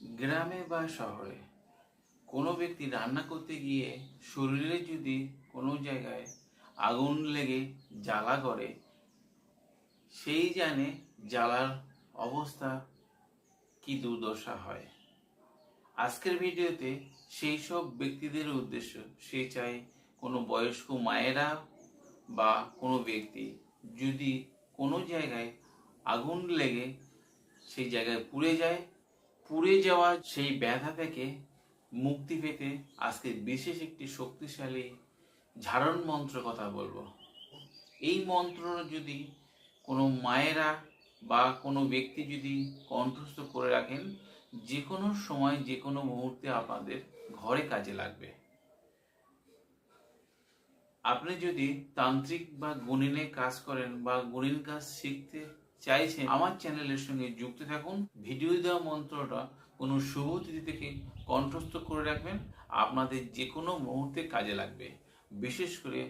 গ্রামে বা শহরে কোনো ব্যক্তি রান্না করতে গিয়ে শরীরে যদি কোনো জায়গায় আগুন লেগে জ্বালা করে, সেই জানে জ্বালার অবস্থা কি দুর্দশা হয়। আজকের ভিডিওতে সেই সব ব্যক্তিদের উদ্দেশ্য, সে চাই কোনো বয়স্ক মায়েরা বা কোনো ব্যক্তি যদি কোনো জায়গায় আগুন লেগে সেই জায়গায় পুড়ে যায়, পুড়ে যাওয়া সেই ব্যথা থেকে মুক্তি পেতে আজকে বিশেষ একটি শক্তিশালী ঝাড়ন মন্ত্র কথা বলবো। এই মন্ত্র যদি কোনো মায়েরা বা কোনো ব্যক্তি যদি কণ্ঠস্থ করে রাখেন, যে কোনো সময় যে কোনো মুহূর্তে আপনাদের ঘরে কাজে লাগবে। আপনি যদি তান্ত্রিক বা গুণিনে কাজ করেন বা গুণিন কাজ শিখতে চাইছেন, আমার চ্যানেলের সঙ্গে যুক্ত থাকুন। ভিডিও দেওয়া মন্ত্রটা কোনো শুভ তিথি থেকে কণ্ঠস্থ করে রাখবেন, আপনাদের যে কোনো মুহূর্তে কাজে লাগবে। বিশেষ করে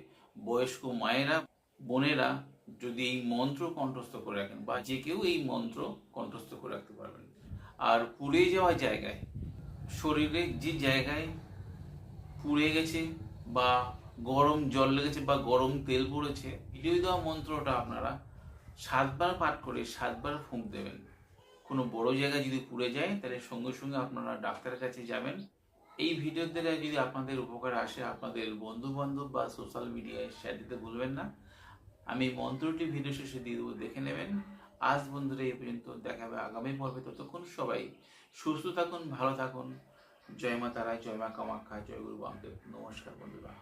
বয়স্ক মায়েরা, বোনেরা যদি এই মন্ত্র কণ্ঠস্থ করে রাখেন, বা যে কেউ এই মন্ত্র কণ্ঠস্থ করে রাখতে পারবেন। আর পুড়ে যাওয়া জায়গায়, শরীরে যে জায়গায় পুড়ে গেছে বা গরম জল লেগেছে বা গরম তেল পড়েছে, ভিডিও দেওয়া মন্ত্রটা আপনারা 7 বার পাঠ করে 7 বার ফুঁক দেবেন। কোনো বড় জায়গায় যদি পুড়ে যায়, তাহলে সঙ্গে সঙ্গে আপনারা ডাক্তারের কাছে যাবেন। এই ভিডিওর দ্বারা যদি আপনাদের উপকার আসে, আপনাদের বন্ধু বান্ধব বা সোশ্যাল মিডিয়ায় শেয়ার দিতে ভুলবেন না। আমি মন্ত্রটি ভিডিও শেষে দিয়ে দেবো, দেখে নেবেন। আজ বন্ধুরা এই পর্যন্ত, দেখা হবে আগামী পর্বে। ততক্ষণ সবাই সুস্থ থাকুন, ভালো থাকুন। জয় মা তারা, জয় মা কামাখ্যা, জয় গুরু বামদেব। নমস্কার বন্ধুরা।